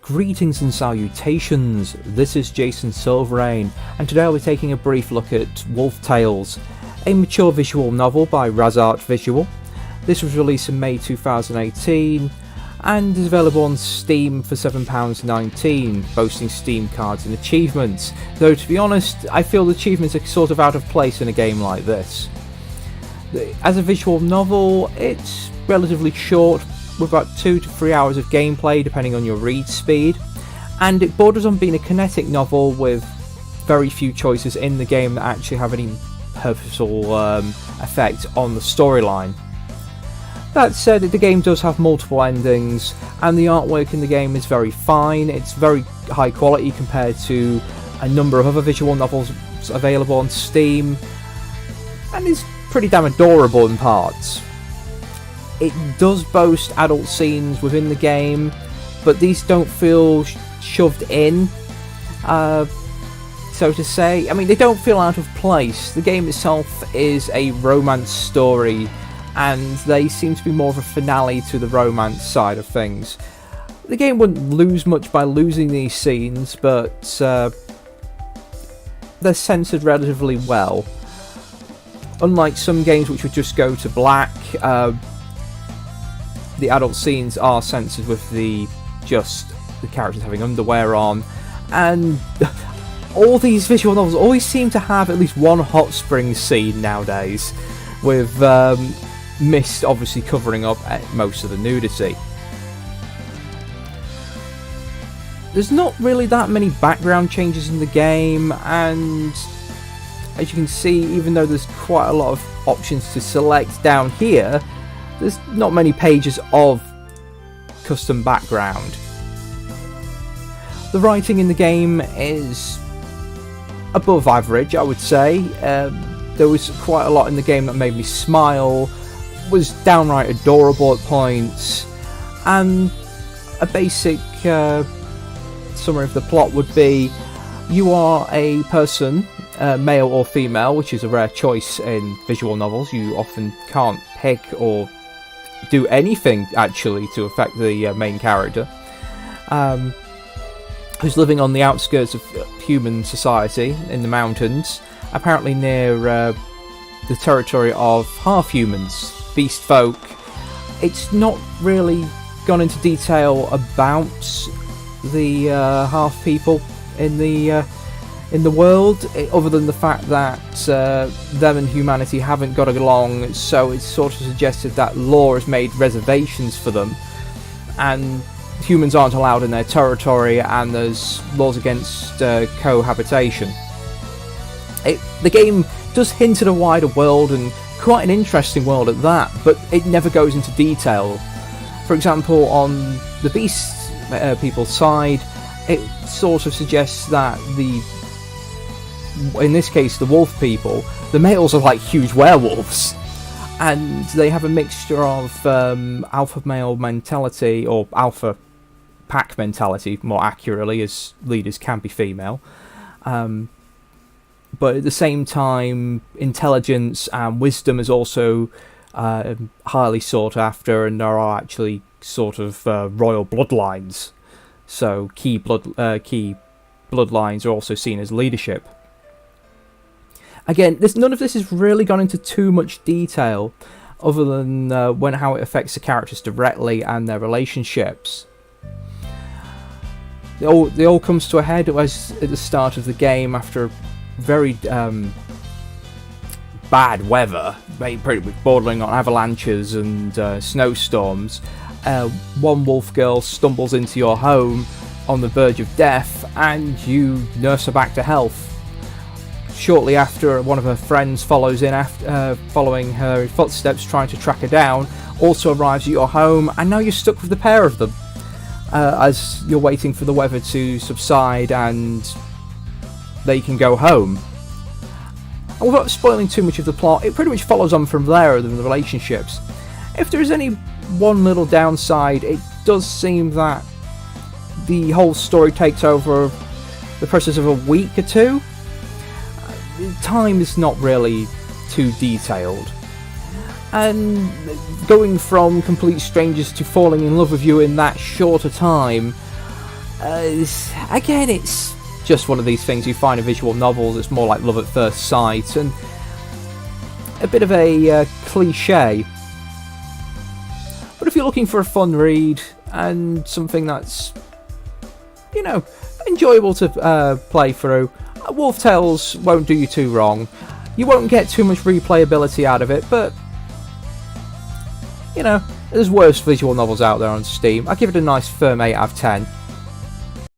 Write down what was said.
Greetings and salutations, this is Jason Silverain, and today I'll be taking a brief look at Wolf Tales, a mature visual novel by Razzart Visual. This was released in May 2018 and is available on Steam for £7.19, boasting Steam cards and achievements, though to be honest, I feel the achievements are sort of out of place in a game like this. As a visual novel, it's relatively short, with about 2 to 3 hours of gameplay depending on your read speed, and it borders on being a kinetic novel with very few choices in the game that actually have any purposeful effect on the storyline. That said, the game does have multiple endings, and the artwork in the game is very fine. It's very high quality compared to a number of other visual novels available on Steam, and is pretty damn adorable in parts. It does boast adult scenes within the game, but these don't feel shoved in, so to say. I mean, they don't feel out of place. The game itself is a romance story, and they seem to be more of a finale to the romance side of things. The game wouldn't lose much by losing these scenes, but they're censored relatively well. Unlike some games which would just go to black, the adult scenes are censored with the characters having underwear on, and all these visual novels always seem to have at least one hot spring scene nowadays, with mist obviously covering up most of the nudity. There's not really that many background changes in the game, and as you can see, even though there's quite a lot of options to select down here, there's not many pages of custom background. The writing in the game is above average, I would say. There was quite a lot in the game that made me smile, was downright adorable at points, and a basic summary of the plot would be: you are a person, male or female, which is a rare choice in visual novels. You often can't pick or do anything actually to affect the main character, who's living on the outskirts of human society in the mountains, apparently near the territory of half-humans, beast folk. It's not really gone into detail about the half people in the world, other than the fact that them and humanity haven't got along, so it's sort of suggested that law has made reservations for them, and humans aren't allowed in their territory, and there's laws against cohabitation. The game does hint at a wider world, and quite an interesting world at that, but it never goes into detail. For example, on the beast people's side, it sort of suggests that in this case the wolf people, the males are like huge werewolves, and they have a mixture of alpha male mentality, or alpha pack mentality more accurately, as leaders can be female, but at the same time intelligence and wisdom is also highly sought after, and there are actually sort of royal bloodlines, so key bloodlines are also seen as leadership. Again, none of this has really gone into too much detail, other than how it affects the characters directly and their relationships. It all comes to a head at the start of the game after very bad weather, pretty much bordering on avalanches and snowstorms. One wolf girl stumbles into your home on the verge of death, and you nurse her back to health. Shortly after, one of her friends follows in following her footsteps, trying to track her down, also arrives at your home, and now you're stuck with the pair of them as you're waiting for the weather to subside and they can go home. And without spoiling too much of the plot, it pretty much follows on from there, the relationships. If there is any one little downside, it does seem that the whole story takes over the process of a week or two. Time is not really too detailed, and going from complete strangers to falling in love with you in that short a time, Again, it's just one of these things you find in visual novels. It's more like love at first sight, and a bit of a cliche. But if you're looking for a fun read and something that's, you know, enjoyable to play through, Wolf Tales won't do you too wrong. You won't get too much replayability out of it, but, you know, there's worse visual novels out there on Steam. I give it a nice firm 8 out of 10.